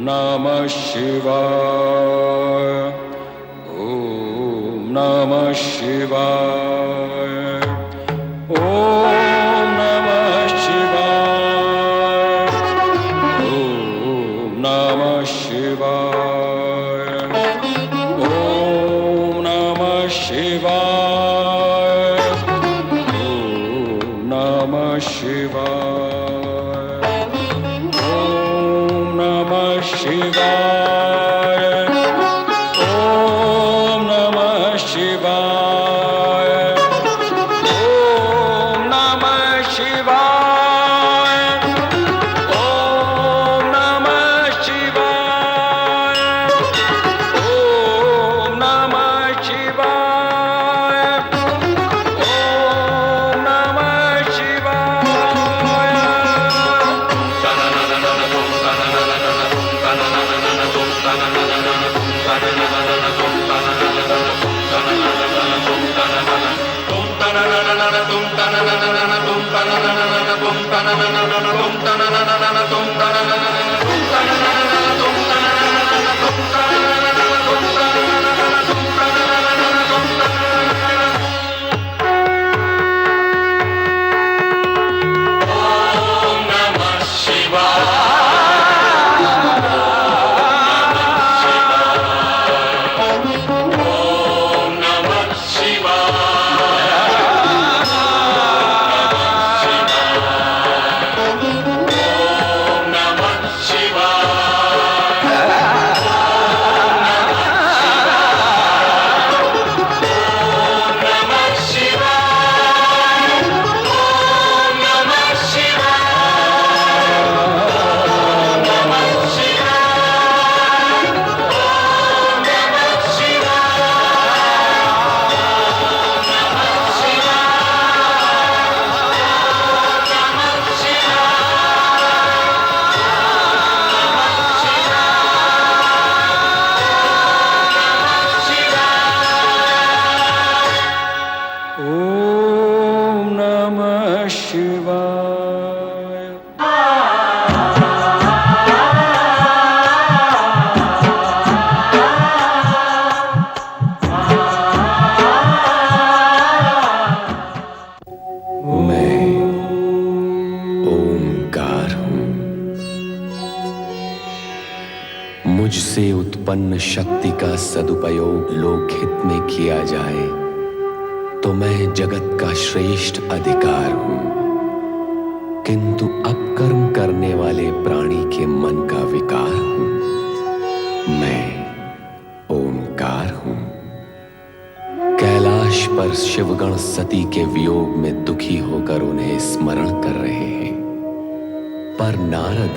नमः शिवाय। ओम नमः शिवाय। ओम नमः शिवाय। ओम नमः शिवाय। ओम नमः शिवाय। ओम नमः शिवाय। ओम नमः शिवाय। ओम नमः शिवाय। ओम नमः शिवाय। ओम नमः शिवाय। ओम नमः शिवाय। ओम नमः शिवाय। ओम नमः शिवाय। मैं ओंकार हूं। मुझसे उत्पन्न शक्ति का सदुपयोग लोकहित में किया जाए तो मैं जगत का श्रेष्ठ अधिकार हूं, किंतु अपकर्म करने वाले प्राणी के मन का विकार हूं। मैं ओंकार हूं। कैलाश पर शिवगण सती के वियोग में दुखी होकर उन्हें स्मरण कर रहे हैं, पर नारद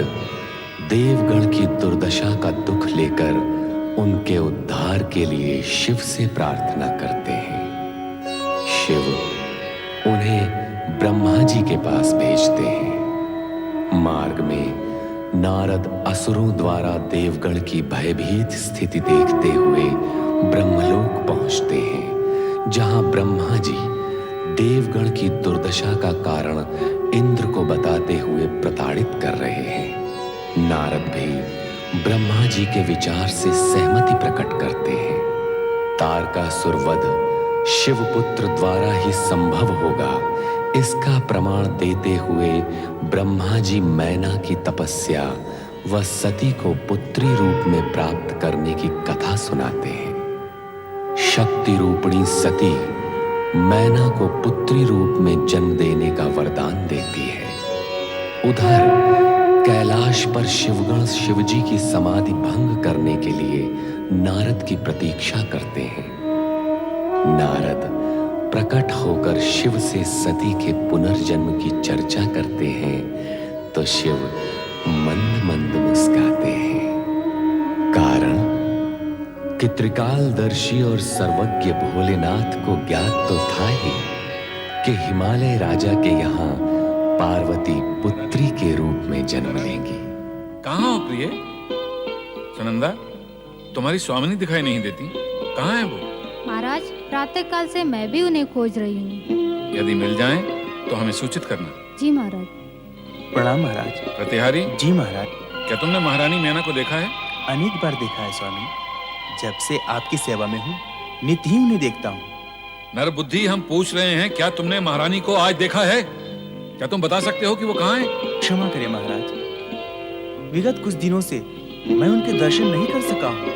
देवगण की दुर्दशा का दुख लेकर उनके उद्धार के लिए शिव से प्रार्थना करते हैं। शिव उन्हें ब्रह्मा जी के पास भेजते हैं। मार्ग में नारद असुरों द्वारा देवगण की भयभीत स्थिति देखते हुए ब्रह्मलोक पहुंचते हैं, जहां ब्रह्मा जी देवगण की दुर्दशा का कारण इंद्र को बताते हुए प्रताड़ित कर रहे हैं। नारद भी ब्रह्मा जी के विचार से सहमति प्रकट करते हैं। तारकासुर वध शिवपुत्र द्वारा ही संभव होगा, इसका प्रमाण देते हुए ब्रह्मा जी मैना की तपस्या व सती को पुत्री रूप में प्राप्त करने की कथा सुनाते हैं। शक्ति रूपिणी सती मैना को पुत्री रूप में जन्म देने का वरदान देती है। उधर कैलाश पर शिवगण शिवजी की समाधि भंग करने के लिए नारद की प्रतीक्षा करते हैं। नारद प्रकट होकर शिव से सती के पुनर्जन्म की चर्चा करते हैं तो शिव मंद मंद मुस्काते हैं। कारण कि त्रिकालदर्शी और सर्वज्ञ भोलेनाथ को ज्ञात तो था ही कि हिमालय राजा के यहाँ पार्वती पुत्री के रूप में जन्म लेंगी। कहाँ हो प्रिय? सुनंदा, तुम्हारी स्वामिनी दिखाई नहीं देती, कहाँ है वो? महाराज, प्रातः काल से मैं भी उन्हें खोज रही हूँ। यदि मिल जाएं तो हमें सूचित करना। जी महाराज। प्रणाम महाराज। प्रतिहारी। जी महाराज। क्या तुमने महारानी मैना को देखा है? अनेक बार देखा है स्वामी। जब से आपकी सेवा में हूँ नित्य ही उन्हें देखता हूँ। नर बुद्धि, हम पूछ रहे हैं क्या तुमने महारानी को आज देखा है? क्या तुम बता सकते हो कि वो कहाँ है? क्षमा करें महाराज, विगत कुछ दिनों से मैं उनके दर्शन नहीं कर सका हूँ।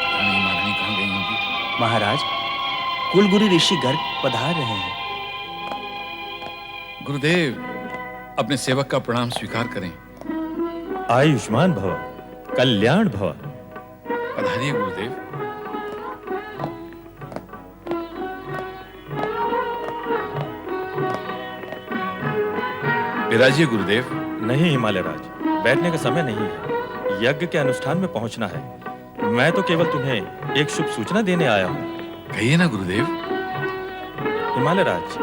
पता नहीं महारानी कहाँ गई होंगी। महाराज, कुलगुरु ऋषि गर्ग पधार रहे हैं। गुरुदेव, अपने सेवक का प्रणाम स्वीकार करें। आयुष्मान भव, कल्याण भव। पधारिए गुरुदेव। विराजिए गुरुदेव। नहीं हिमालय राज, बैठने का समय नहीं है। यज्ञ के अनुष्ठान में पहुंचना है। मैं तो केवल तुम्हें एक शुभ सूचना देने आया हूँ। कहिए ना गुरुदेव। हिमालय राज,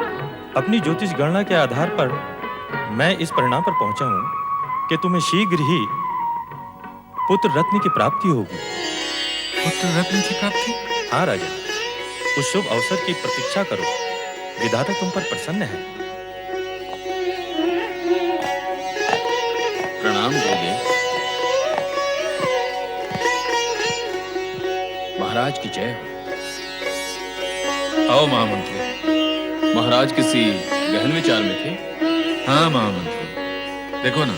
अपनी ज्योतिष गणना के आधार पर मैं इस परिणाम पर पहुंचा हूँ कि तुम्हें शीघ्र ही पुत्र रत्न की प्राप्ति होगी। पुत्र रत्न की प्राप्ति? हाँ राजा, उस शुभ अवसर की प्रतीक्षा करो। विधाता तुम पर प्रसन्न है। प्रणाम गुरुदेव। महाराज की जय हो। आओ महामंत्री। महाराज किसी गहन विचार में थे? हाँ महामंत्री, देखो ना,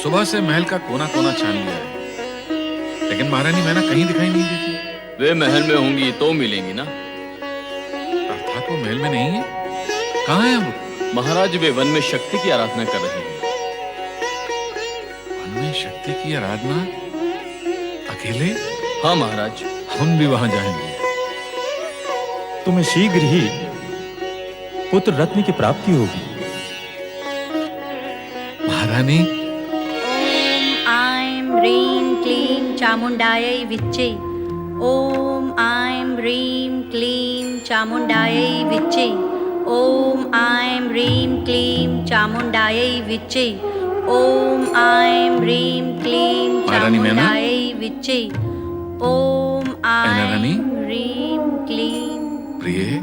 सुबह से महल का कोना कोना छान लिया है, लेकिन महारानी मैना कहीं दिखाई नहीं देती। वे महल में होंगी तो मिलेंगी ना। अर्थात वो महल में नहीं है। कहाँ है वो? महाराज, वे वन में शक्ति की आराधना कर रहे हैं। वन में शक्ति की आराधना? अकेले? हाँ महाराज। हम भी वहां जाएंगे। तुम्हें शीघ्र ही पुत्र रत्न की प्राप्ति होगी। महारानी। ओम आइं ह्रीं क्लीं चामुंडायै विच्चे। ओम आइं ह्रीं क्लीं चामुंडायै विच्चे। ओम आइं ह्रीं क्लीं चामुंडायै विच्चे। ओम आइं ह्रीं क्लीं महारानी मैना? चामुंडायै विच्चे। ओम आइं रानी? ह्रीं क्लीं। प्रिय,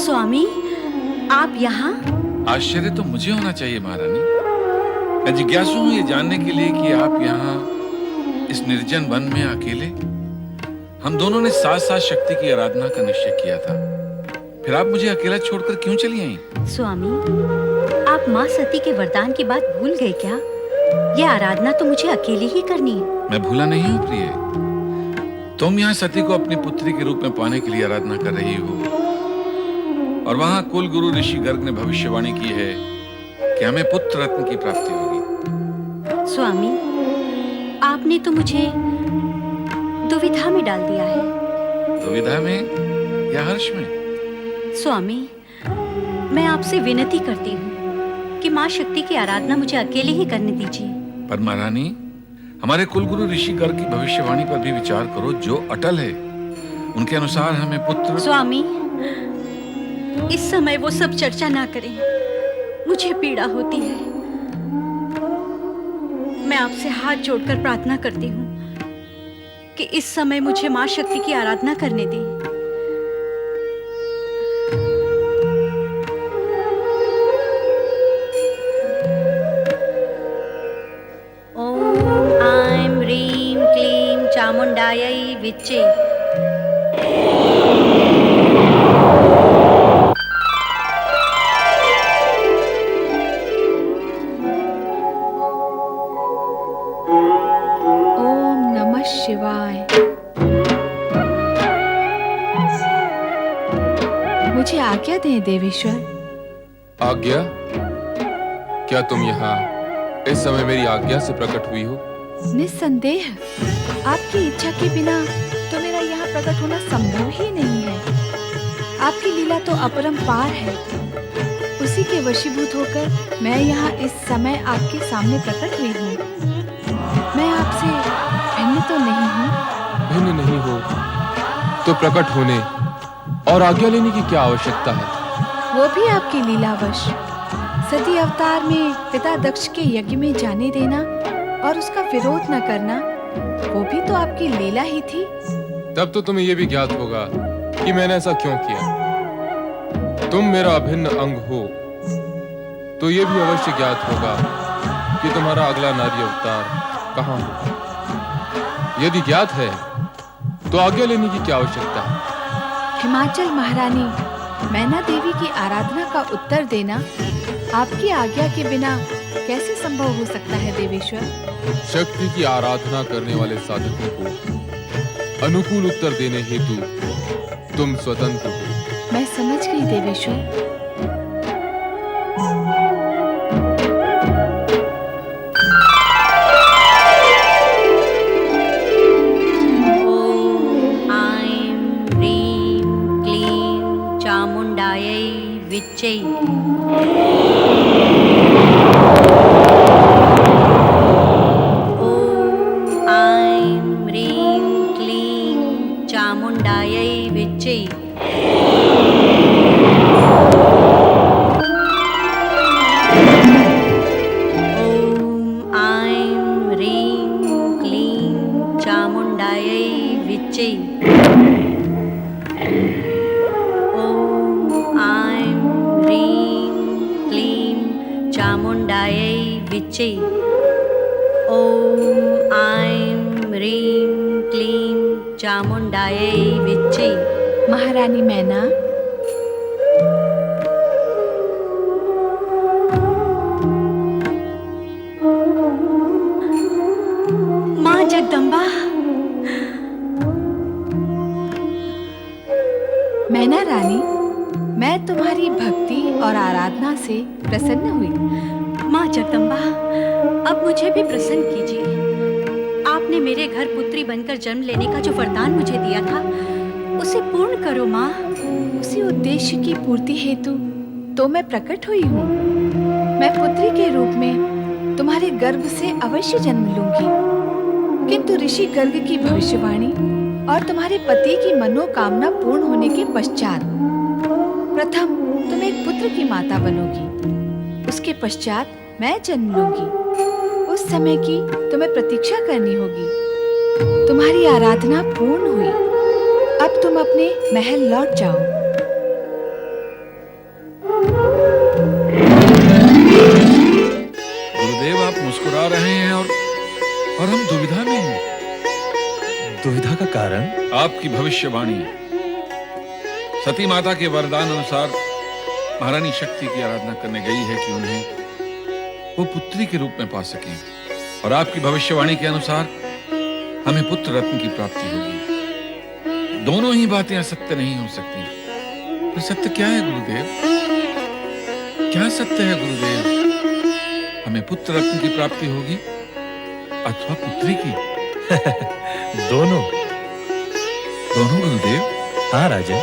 स्वामी, आप यहाँ? आश्चर्य तो मुझे होना चाहिए महारानी। मैं जिज्ञासु हूँ ये जानने के लिए कि आप यहाँ इस निर्जन वन में अकेले। हम दोनों ने साथ साथ शक्ति की आराधना का निश्चय किया था, फिर आप मुझे अकेला छोड़कर क्यों चली आई? स्वामी, आप माँ सती के वरदान की बात भूल गए क्या? यह आराधना तो मुझे अकेले ही करनी है। मैं भूला नहीं हूँ प्रिय। तुम यहाँ सती को अपनी पुत्री के रूप में पाने के लिए आराधना कर रही हो, और वहां कुल गुरु ऋषि गर्ग ने भविष्यवाणी की है कि हमें पुत्र रत्न की प्राप्ति होगी। स्वामी, आपने तो मुझे दुविधा में डाल दिया है। दुविधा में या हर्ष में? स्वामी, मैं आपसे विनती करती हूँ कि माँ शक्ति की आराधना मुझे अकेले ही करने दीजिए। पर महारानी, हमारे कुलगुरु ऋषि गर्ग की भविष्यवाणी पर भी विचार करो, जो अटल है। उनके अनुसार हमें पुत्र। स्वामी, इस समय वो सब चर्चा ना करें, मुझे पीड़ा होती है। मैं आपसे हाथ जोड़कर प्रार्थना करती हूँ कि इस समय मुझे माँ शक्ति की आराधना करने दें। ओम आइं ह्रीं क्लीं चामुंडायै विच्चे। शिवाय। मुझे आज्ञा दें देवेश्वर। आज्ञा? क्या तुम यहाँ इस समय मेरी आज्ञा से प्रकट हुई हो? निस्संदेह, आपकी इच्छा के बिना तो मेरा यहाँ प्रकट होना संभव ही नहीं है। आपकी लीला तो अपरंपार है। उसी के वशीभूत होकर मैं यहाँ इस समय आपके सामने प्रकट हुई हूँ। मैं आपसे भिन्न तो नहीं हूँ? भिन्न नहीं हो तो प्रकट होने और आज्ञा लेने की क्या आवश्यकता है? वो भी आपकी लीलावश। सती अवतार में पिता दक्ष के यज्ञ में जाने देना और उसका विरोध न करना, वो भी तो आपकी लीला ही थी। तब तो तुम्हें यह भी ज्ञात होगा कि मैंने ऐसा क्यों किया। तुम मेरा अभिन्न अंग हो तो यह भी अवश्य ज्ञात होगा कि तुम्हारा अगला नारी अवतार कहाँ हो। यदि ज्ञात है तो आज्ञा लेने की क्या आवश्यकता है? हिमाचल महारानी मैना देवी की आराधना का उत्तर देना आपकी आज्ञा के बिना कैसे संभव हो सकता है देवेश्वर? शक्ति की आराधना करने वाले साधकों को अनुकूल उत्तर देने हेतु तुम स्वतंत्र हो। मैं समझ गई देवेश्वर। विच्चै। ओम ऐं ह्रीं क्लीं चामुण्डायै विच्चै। ओम ऐं ह्रीं क्लीं चामुण्डायै विच्चै। चामुण्डायै विच्चै। ओम ऐं ह्रीं क्लीं चामुण्डायै विच्चै। महारानी मैना, माँ जगदम्बा। मैना रानी, मैं तुम्हारी भक्ति और आराधना से प्रसन्न हुई। माँ जगदम्बा, अब मुझे भी प्रसन्न कीजिए। आपने मेरे घर पुत्री बनकर जन्म लेने का जो वरदान मुझे दिया था, उसे पूर्ण करो माँ। उसी उद्देश्य की पूर्ति हेतु तो मैं प्रकट हुई हूँ। मैं पुत्री के रूप में तुम्हारे गर्भ से अवश्य जन्म लूंगी, किंतु ऋषि गर्ग की भविष्यवाणी और तुम्हारे पति की मनोकामना पूर्ण होने के पश्चात प्रथम तुम एक पुत्र की माता बनोगी, उसके पश्चात मैं जन्म लूंगी। उस समय की तुम्हें प्रतीक्षा करनी होगी। तुम्हारी आराधना पूर्ण हुई, अब तुम अपने महल लौट जाओ। गुरुदेव, आप मुस्कुरा रहे हैं और हम दुविधा में हैं। दुविधा का कारण? आपकी भविष्यवाणी सती माता के वरदान अनुसार महारानी शक्ति की आराधना करने गई है कि उन्हें वो पुत्री के रूप में पा सकें, और आपकी भविष्यवाणी के अनुसार हमें पुत्र रत्न की प्राप्ति होगी। दोनों ही बातें असत्य नहीं हो सकती। तो सत्य क्या है गुरुदेव? क्या सत्य है गुरुदेव? हमें पुत्र रत्न की प्राप्ति होगी अथवा पुत्री की? दोनों। दोनों गुरुदेव? हाँ राजन,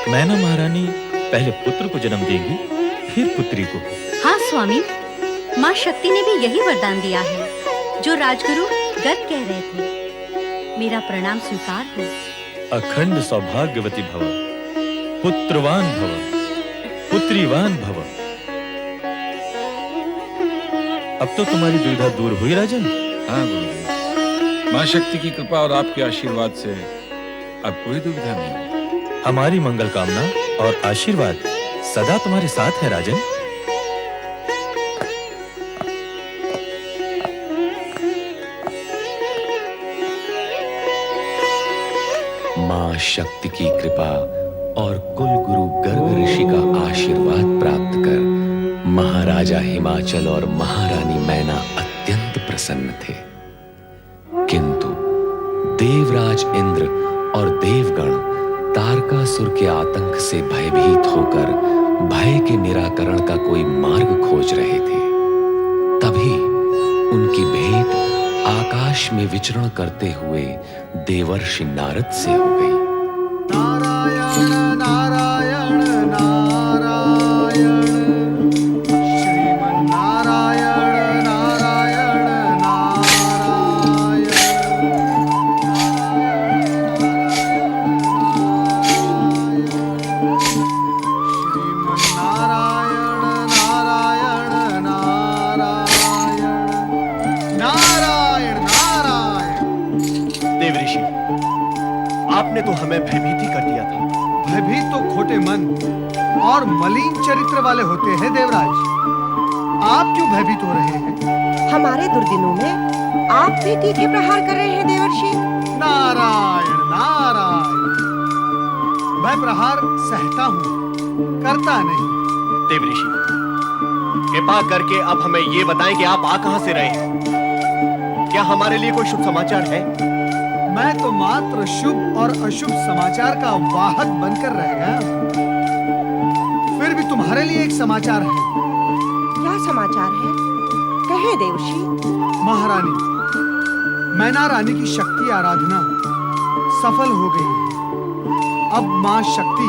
मैना महारानी पहले पुत्र को जन्म देंगी, फिर पुत्री को। हाँ स्वामी, माँ शक्ति ने भी यही वरदान दिया है जो राजगुरु गर्ग कह रहे थे। मेरा प्रणाम स्वीकार हो। अखंड सौभाग्यवती भव, पुत्रवान भव, पुत्रीवान भव। अब तो तुम्हारी दुविधा दूर हुई राजन? हाँ गुरुदेव, माँ शक्ति की कृपा और आपके आशीर्वाद से अब कोई दुविधा नहीं। हमारी मंगल कामना और आशीर्वाद सदा तुम्हारे साथ है राजन। मां शक्ति की कृपा और कुल गुरु गर्ग ऋषि का आशीर्वाद प्राप्त कर महाराजा हिमाचल और महारानी मैना अत्यंत प्रसन्न थे। किंतु देवराज इंद्र और देवगण तारकासुर के आतंक से भयभीत होकर भय के निराकरण का कोई मार्ग खोज रहे थे। तभी उनकी भेंट आकाश में विचरण करते हुए देवर्षि नारद से हो गई। नारायण नारायण नारायण, श्रीमन नारायण नारायण नारायण, श्रीमन नारायण नारायण नारायण, नारायण नारायण। देवऋषि, और मलिन चरित्र वाले होते हैं देवराज। आप क्यों भयभीत हो रहे हैं? हमारे दुर्दिनों में आप भी तीखे प्रहार कर रहे हैं देवर्षि। नारायण नारायण, मैं प्रहार सहता हूँ, करता नहीं। देवऋषि, कृपा करके अब हमें ये बताएं कि आप आ कहां से रहे हैं। क्या हमारे लिए कोई शुभ समाचार है? मैं तो मात्र शुभ और अशुभ समाचार का वाहक बनकर रह गया। फिर भी तुम्हारे लिए एक समाचार है। क्या समाचार है? कहे देवर्षि। महारानी, मैना रानी की शक्ति आराधना सफल हो गई है। अब मां शक्ति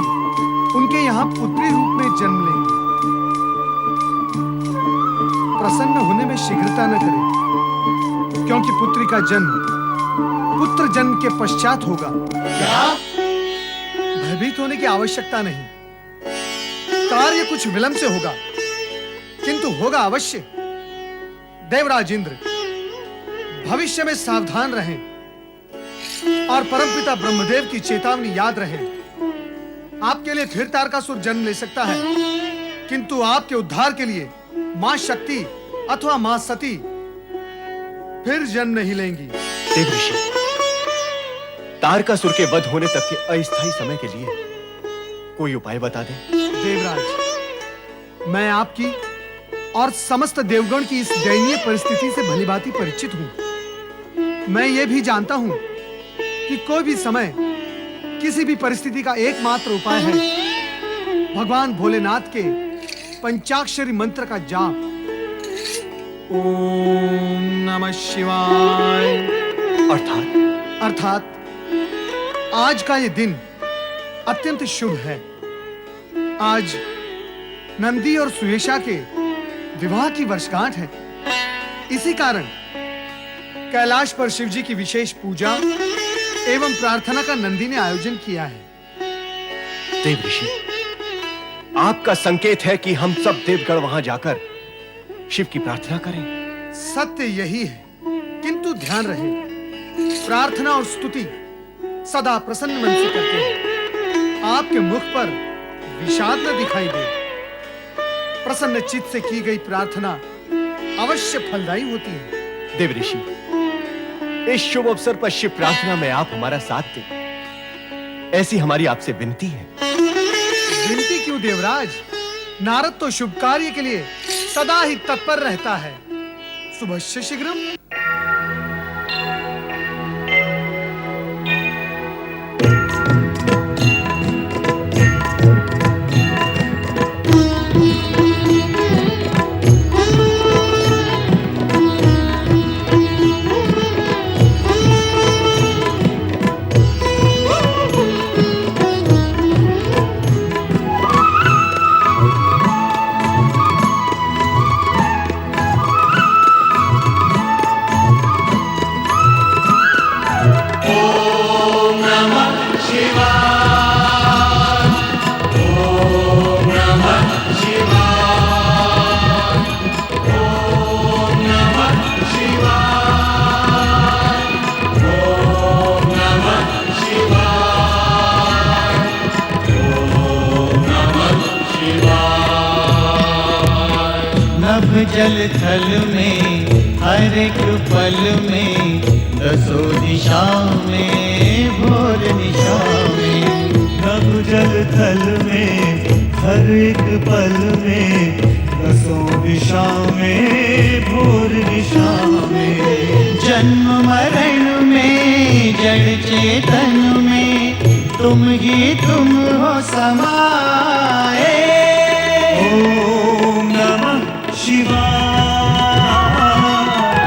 उनके यहाँ पुत्री रूप में जन्म लेंगी। प्रसन्न होने में शीघ्रता न करें, क्योंकि पुत्री का जन्म पुत्र जन्म के पश्चात होगा। क्या? भयभीत होने की आवश्यकता नहीं। कार्य कुछ विलंब से होगा, किंतु होगा अवश्य। देवराज इंद्र, भविष्य में सावधान रहें और परमपिता ब्रह्मदेव की चेतावनी याद रहे। आपके लिए फिर तारकासुर जन्म ले सकता है, किंतु आपके उद्धार के लिए मां शक्ति अथवा मां सती फिर जन्म नहीं लेंगी। देवऋषि, तारकासुर के वध होने तक के अस्थायी समय के लिए कोई उपाय बता दें। देवराज, मैं आपकी और समस्त देवगण की इस दयनीय परिस्थिति से भलीभांति परिचित हूं। मैं ये भी जानता हूं कि कोई भी समय, किसी भी परिस्थिति का एकमात्र उपाय है भगवान भोलेनाथ के पंचाक्षरी मंत्र का जाप। ओम नमः शिवाय। अर्थात आज का ये दिन अत्यंत शुभ है। आज नंदी और सुयेशा के विवाह की वर्षगांठ है। इसी कारण कैलाश पर शिव जी की विशेष पूजा एवं प्रार्थना का नंदी ने आयोजन किया है। देवऋषि, आपका संकेत है कि हम सब देवगण वहां जाकर शिव की प्रार्थना करें। सत्य यही है, किंतु ध्यान रहे, प्रार्थना और स्तुति सदा प्रसन्न मन से करते हैं। आपके मुख पर विषाद न दिखाई दे। प्रसन्न चित्त से की गई प्रार्थना अवश्य फलदायी होती है। देवऋषि, इस शुभ अवसर पर शिव प्रार्थना में आप हमारा साथ दें, ऐसी हमारी आपसे विनती है। विनती क्यों देवराज? नारद तो शुभ कार्य के लिए सदा ही तत्पर रहता है। शुभस्य शीघ्रम। जल थल में हर एक पल में दसों दिशा में भोर निशा में। नभ जल थल में हर एक पल में दसों दिशा में भोर निशा में। जन्म मरण में जड़ चेतन में तुम ही तुम हो समाए। ओम नमः शिवाय,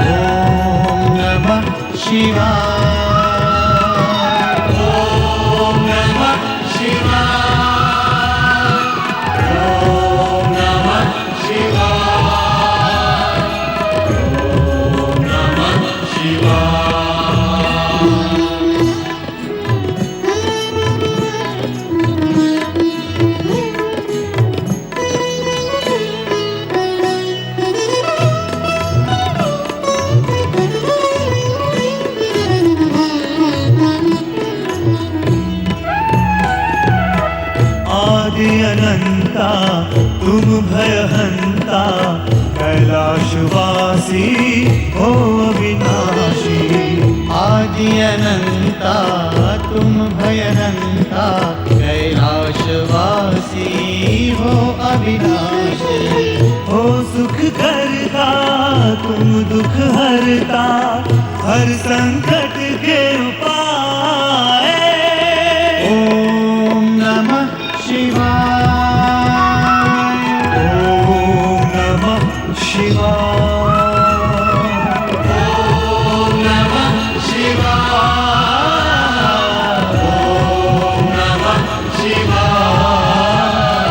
ओम नमः शिवाय, ओम नमः शिवाय, ओम नमः शिवाय, ओम नमः शिवाय। आदि अनंता तुम भयहंता कैलाशवासी हो अविनाशी। आदि अनंता तुम भयहंता कैलाशवासी हो अविनाशी। हो सुख करता तुम दुख हरता हर संकट के उपाय। ओम नमः शिवाय। ओम नमः शिवाय। ओम नमः शिवाय। ओम नमः शिवाय।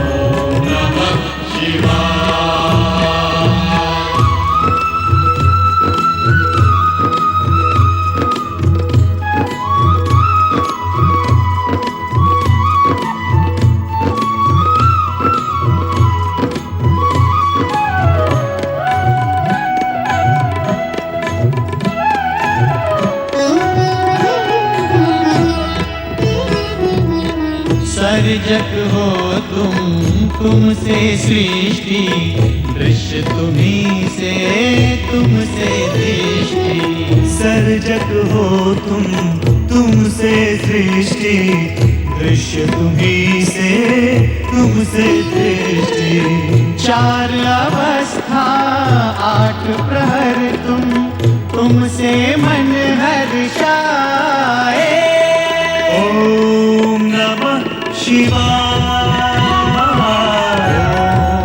ओम नमः शिवाय। सर्जक हो तुमसे सृष्टि। दृश्य तुम्हीं से तुमसे दृष्टि। सर्जक हो तुमसे सृष्टि। दृश्य तुम्हीं से तुमसे दृष्टि। चार अवस्था आठ प्रहर तुमसे मन हर्षाए। ओम नमः शिवाय।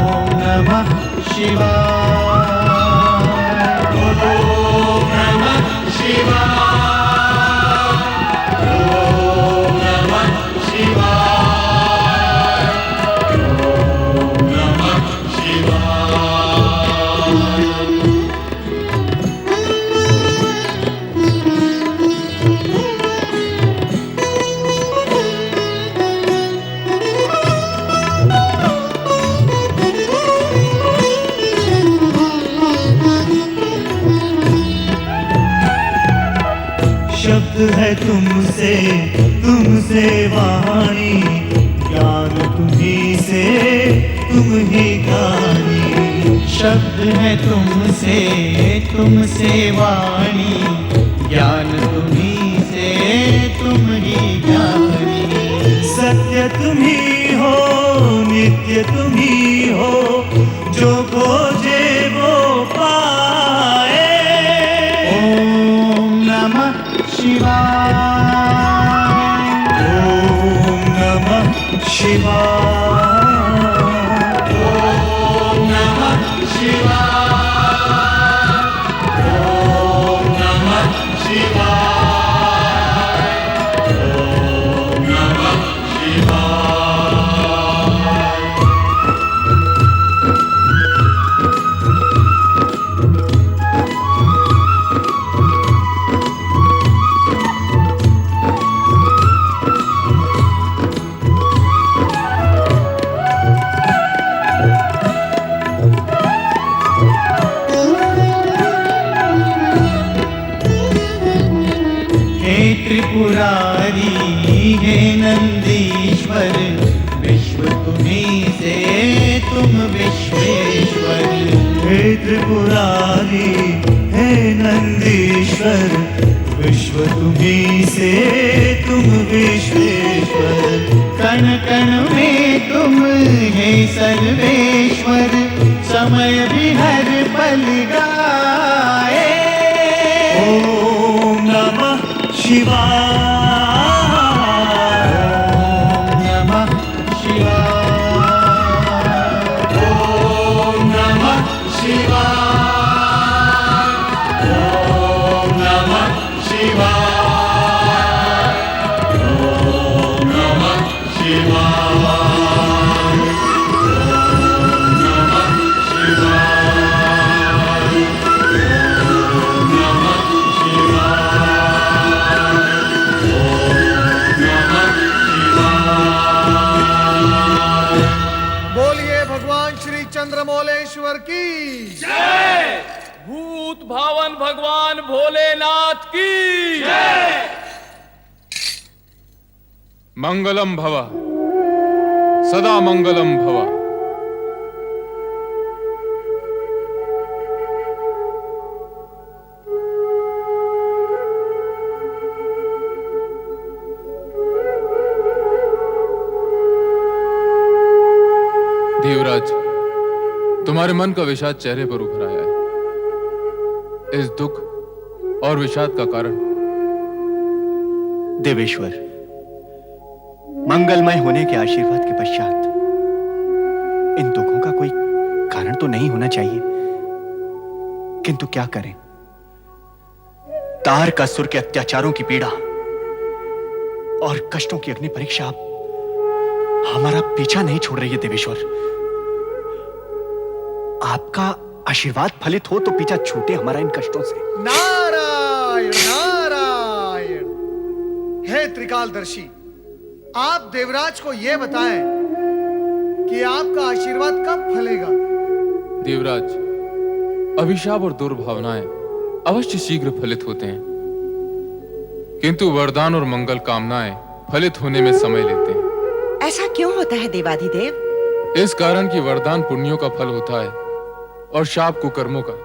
ओम नमः शिवाय। ओम नमः शिवाय। ओम नमः शिवाय। ओम नमः शिवाय। शब्द है तुमसे वाणी। ज्ञान तुम्हीं से तुम ही ज्ञानी। शब्द है तुमसे वाणी। ज्ञान तुम्हीं से तुम ही ज्ञानी। सत्य तुम्हीं हो नित्य तुम्हीं हो जो खोजे वो पाए। ओम नमः शिवाय। ओम नमः शिवाय। ओम नमः शिवाय। ओम नमः शिवाय। ओम नमः शिवाय। त्रिपुरारी हे नंदीश्वर। विश्व तुम्हीं से तुम विश्वेश्वर। हे त्रिपुरारी हे नंदीश्वर। विश्व तुम्हीं से तुम विश्वेश्वर। कण कण में तुम हे सर्वेश्वर। समय भी हर पल गाए। ओम नमः शिवाय। ओम नमः शिवाय। ओम नमः शिवाय। ओम नमः शिवाय। ओम नमः शिवाय। ओम नमः शिवाय। ओम नमः बोलिए भगवान श्री चंद्रमौलेश्वर की जय। भूत भावन भगवान भोलेनाथ की जय। मंगलम भव। सदा मंगलम भवा। देवराज, तुम्हारे मन का विषाद चेहरे पर उभर आया है। इस दुख और विषाद का कारण? देवेश्वर, मंगलमय होने के आशीर्वाद के पश्चात इन दुखों का कोई कारण तो नहीं होना चाहिए, किंतु क्या करें? तारकासुर के अत्याचारों की पीड़ा और कष्टों की अग्नि परीक्षा हमारा पीछा नहीं छोड़ रही है। देवेश्वर, आपका आशीर्वाद फलित हो तो पीछा छूटे हमारा इन कष्टों से। नारायण नारायण। हे त्रिकालदर्शी, आप देवराज को यह बताएं कि आपका आशीर्वाद कब फलेगा। देवराज, अभिशाप और दुर्भावनाएं अवश्य शीघ्र फलित होते हैं, किंतु वरदान और मंगल कामनाएं फलित होने में समय लेते हैं। ऐसा क्यों होता है देवाधिदेव? इस कारण कि वरदान पुण्यों का फल होता है और शाप कुकर्मों का।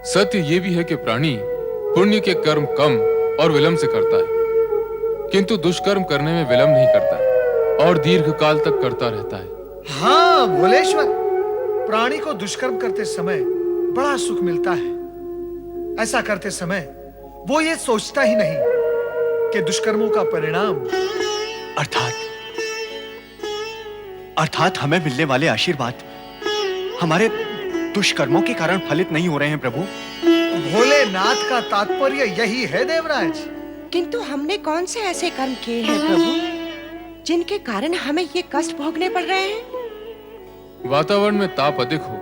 सत्य यह भी है कि प्राणी पुण्य के कर्म कम और विलंब से करता है, किंतु दुष्कर्म करने में विलंब नहीं करता और दीर्घ काल तक करता रहता है। हाँ भोलेश्वर, प्राणी को दुष्कर्म करते समय बड़ा सुख मिलता है। ऐसा करते समय वो ये सोचता ही नहीं कि दुष्कर्मों का परिणाम अर्थात हमें मिलने वाले आशीर्वाद हमारे दुष्कर्मों के कारण फलित नहीं हो रहे हैं। प्रभु, भोलेनाथ का तात्पर्य यही है देवराज। किंतु हमने कौन से ऐसे कर्म किए हैं प्रभु जिनके कारण हमें ये कष्ट भोगने पड़ रहे हैं? वातावरण में ताप अधिक हो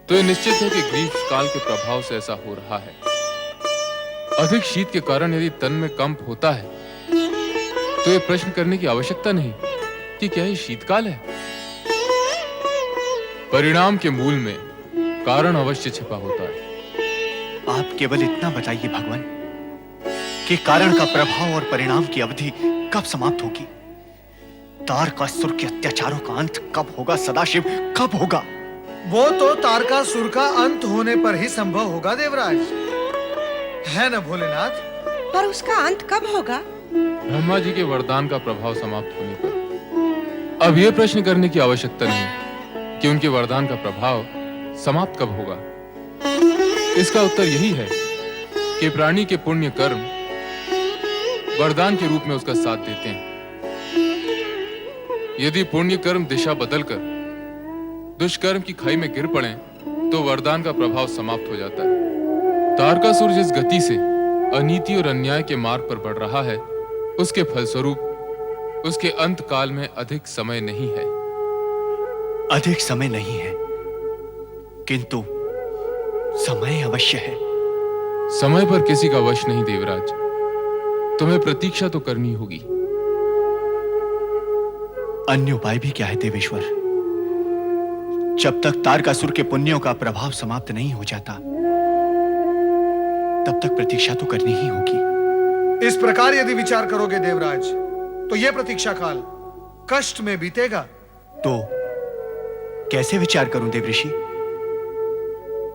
तो यह निश्चित है कि ग्रीष्म काल के प्रभाव से ऐसा हो रहा है। अधिक शीत के कारण यदि तन में कंप होता है तो यह प्रश्न करने की आवश्यकता नहीं कि क्या यह शीतकाल है। परिणाम के मूल में कारण अवश्य छिपा होता है। आप केवल इतना बताइए भगवान कि कारण का प्रभाव और परिणाम की अवधि कब समाप्त होगी? तारकासुर के अत्याचारों का अंत कब होगा? सदाशिव, कब होगा? वो तो तारकासुर का अंत होने पर ही संभव होगा देवराज, है ना भोलेनाथ? पर उसका अंत कब होगा? ब्रह्मा जी के वरदान का प्रभाव समाप्त होने पर। अब यह प्रश्न करने की आवश्यकता नहीं कि उनके वरदान का प्रभाव समाप्त कब होगा। इसका उत्तर यही है कि प्राणी के पुण्य कर्म वरदान के रूप में उसका साथ देते हैं। यदि पुण्य कर्म दिशा बदलकर दुष्कर्म की खाई में गिर पड़े तो वरदान का प्रभाव समाप्त हो जाता है। तारकासुर जिस गति से अनीति और अन्याय के मार्ग पर बढ़ रहा है, उसके फलस्वरूप उसके अंत काल में अधिक समय नहीं है। अधिक समय नहीं है, किंतु समय अवश्य है। समय पर किसी का वश नहीं देवराज, तुम्हें प्रतीक्षा तो करनी होगी। अन्य उपाय भी क्या है देवेश्वर? जब तक तारकासुर के पुण्यों का प्रभाव समाप्त नहीं हो जाता तब तक प्रतीक्षा तो करनी ही होगी। इस प्रकार यदि विचार करोगे देवराज तो यह प्रतीक्षा काल कष्ट में बीतेगा। तो कैसे विचार करूं देवऋषि?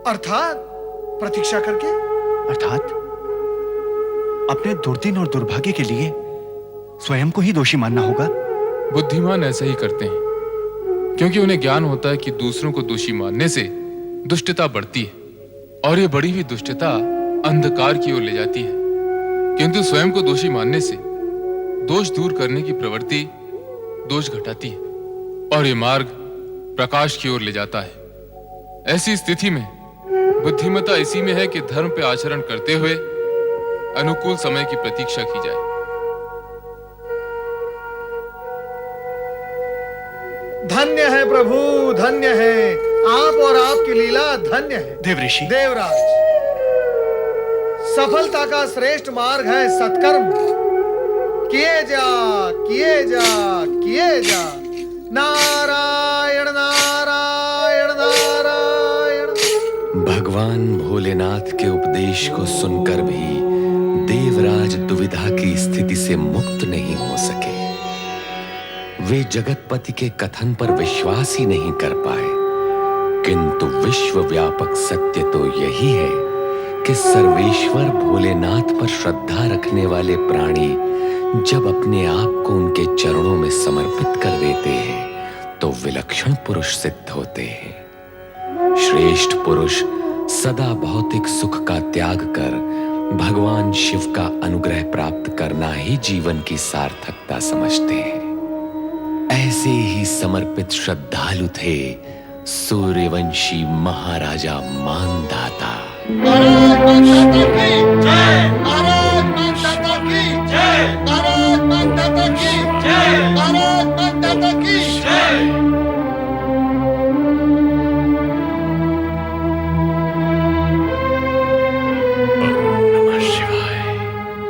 अर्थात प्रतीक्षा करके, अर्थात अपने दुर्दिन और दुर्भाग्य के लिए स्वयं को ही दोषी मानना होगा। बुद्धिमान ऐसा ही करते हैं क्योंकि उन्हें ज्ञान होता है कि दूसरों को दोषी मानने से दुष्टता बढ़ती है और यह बढ़ी हुई दुष्टता अंधकार की ओर ले जाती है, किंतु स्वयं को दोषी मानने से दोष दूर करने की प्रवृत्ति दोष घटाती है और यह मार्ग प्रकाश की ओर ले जाता है। ऐसी स्थिति में बुद्धिमत्ता इसी में है कि धर्म पे आचरण करते हुए अनुकूल समय की प्रतीक्षा की जाए। धन्य है प्रभु, धन्य है आप और आपकी लीला धन्य है। देवऋषि, देवराज, सफलता का श्रेष्ठ मार्ग है सत्कर्म। किए जा किए जा किए जा। नारायण नारायण नारायण। भगवान भोलेनाथ के उपदेश को सुनकर भी देवराज दुविधा की स्थिति से मुक्त नहीं हो सके। वे जगतपति के कथन पर विश्वास ही नहीं कर पाए। किंतु विश्वव्यापक सत्य तो यही है कि सर्वेश्वर भोलेनाथ पर श्रद्धा रखने वाले प्राणी जब अपने आप को उनके चरणों में समर्पित कर देते हैं तो विलक्षण पुरुष सिद्ध होते हैं। श्रेष्ठ पुरुष सदा भौतिक सुख का त्याग कर भगवान शिव का अनुग्रह प्राप्त करना ही जीवन की सार्थकता समझते हैं। ऐसे ही समर्पित श्रद्धालु थे सूर्यवंशी महाराजा मानधाता।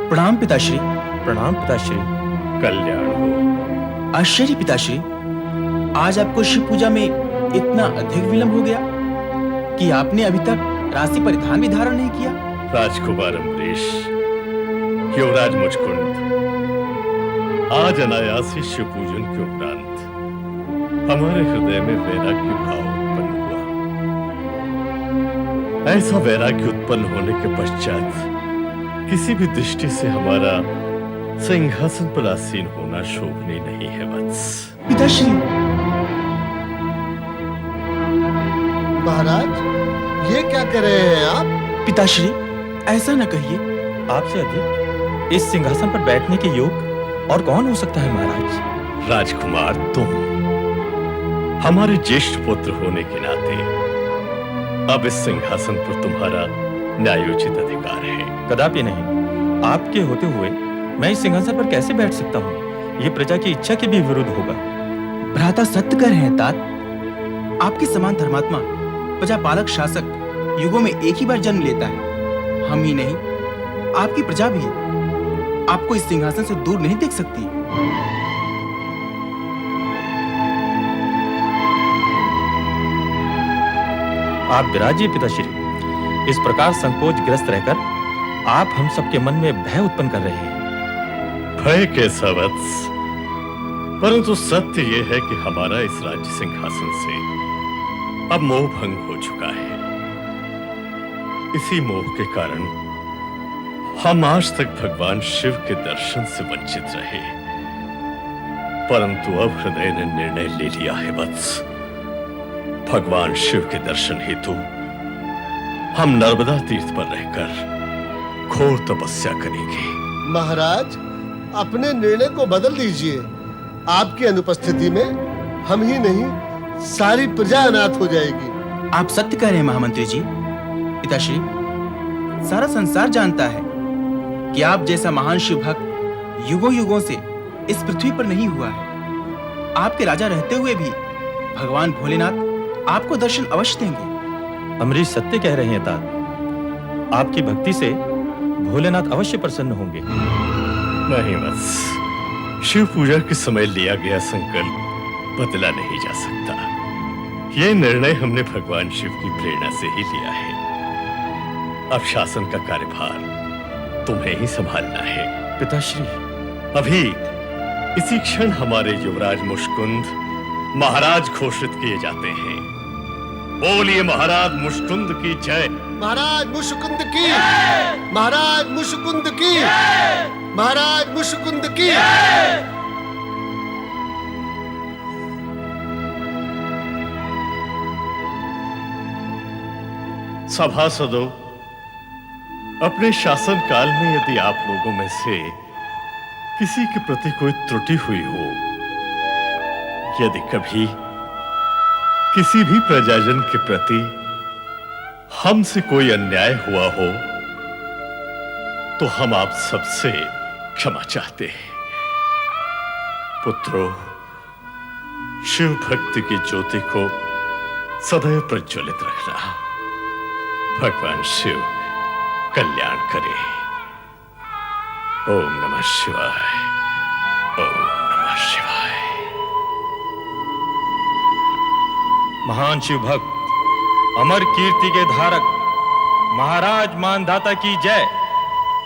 प्रणाम पिताश्री। प्रणाम पिताश्री। कल्याण हो। आश्चर्य पिताश्री, आज आपको शिव पूजा में इतना अधिक विलंब हो गया कि आपने अभी तक राशि परिधान भी धारण नहीं किया। राजकुमार अम्बरीश, युवराज मुचकुंद, आज अनायास ही शिव पूजन के उपरांत हमारे हृदय में वैराग्य भाव उत्पन्न हुआ। ऐसा वैराग्य उत्पन्न होने के पश्चात किसी भी दृष्टि से हमारा सिंहासन पर आसीन होना शोभनीय नहीं है वत्स। पिताश्री। महाराज, ये क्या कर रहे हैं आप? पिताश्री, ऐसा न कहिए। आपसे अधिक इस सिंहासन पर बैठने के योग और कौन हो सकता है महाराज? राजकुमार, तुम हमारे ज्येष्ठ पुत्र होने के नाते अब इस सिंहासन पर तुम्हारा न्यायोचित अधिकार है। कदापि नहीं। आपके होते हुए मैं इस सिंहासन पर कैसे बैठ सकता हूँ? ये प्रजा की इच्छा के भी विरुद्ध होगा। भ्राता सत्य कह रहे हैं तात। आपके समान धर्मात्मा प्रजा पालक शासक युगों में एक ही बार जन्म लेता है। हम ही नहीं, आपकी प्रजा भी आपको इस सिंहासन से दूर नहीं देख सकती। आप विराजिए पिताश्री। इस प्रकार संकोच ग्रस्त रहकर आप हम सबके मन में भय उत्पन्न कर रहे हैं। भय कैसा वत्स? परंतु सत्य यह है कि हमारा इस राज्य सिंहासन से अब मोह भंग हो चुका है। इसी मोह के कारण हम आज तक भगवान शिव के दर्शन से वंचित रहे। परंतु अब हृदय ने निर्णय ले लिया है वत्स। भगवान शिव के दर्शन हेतु हम नर्मदा तीर्थ पर रहकर घोर तपस्या करेंगे। महाराज, अपने निर्णय को बदल दीजिए। आपकी अनुपस्थिति में हम ही नहीं, सारी प्रजा अनाथ हो जाएगी। आप सत्य कह रहे हैं महामंत्री जी। पिताश्री, सारा संसार जानता है कि आप जैसा महान शिव भक्त युगों युगों से इस पृथ्वी पर नहीं हुआ है। आपके राजा रहते हुए भी भगवान भोलेनाथ आपको दर्शन अवश्य देंगे। अमरीश सत्य कह रहे हैं तात। आपकी भक्ति से भोलेनाथ अवश्य प्रसन्न होंगे। नहीं वत्स, शिव पूजा के समय लिया गया संकल्प बदला नहीं जा सकता। यह निर्णय हमने भगवान शिव की प्रेरणा से ही लिया है। अब शासन का कार्यभार तुम्हें ही संभालना है। पिताश्री, अभी इसी क्षण हमारे युवराज मुचकुंद महाराज घोषित किए जाते हैं। बोलिए महाराज मुचकुंद की जय। महाराज मुचकुंद की, महाराज मुचकुंद की, महाराज मुचकुंद की। सभासदों, अपने शासन काल में यदि आप लोगों में से किसी के प्रति कोई त्रुटि हुई हो, यदि कभी किसी भी प्रजाजन के प्रति हमसे कोई अन्याय हुआ हो, तो हम आप सबसे क्षमा चाहते हैं। पुत्रों, शिव भक्ति की ज्योति को सदैव प्रज्वलित रखना। भगवान शिव कल्याण करे। ओम नमः शिवाय। ओम नमः शिवाय। महान शिव भक्त, अमर कीर्ति के धारक महाराज मानधाता की जय।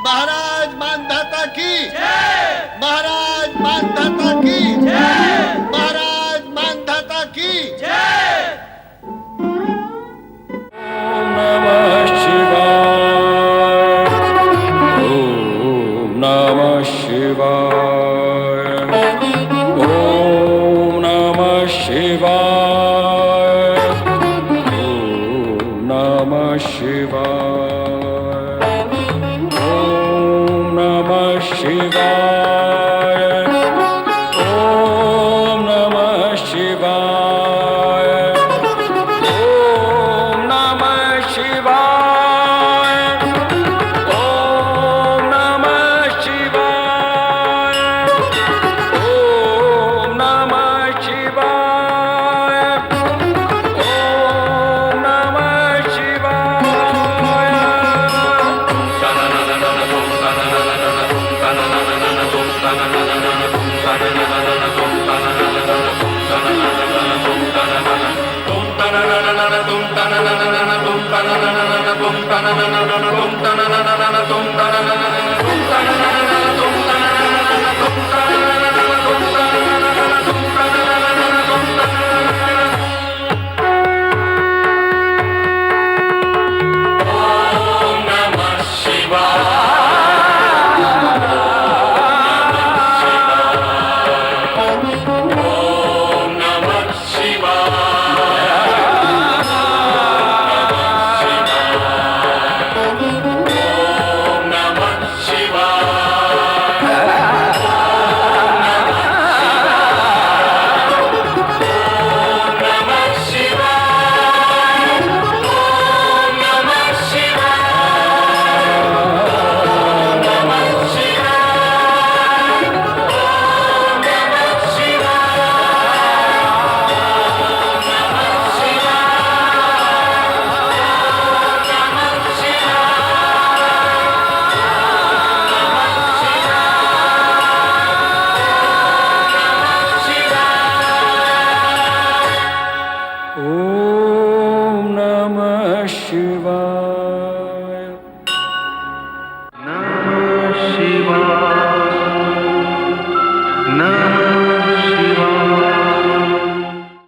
महाराज मानधाता की जय। महाराज मानधाता की जय। तुम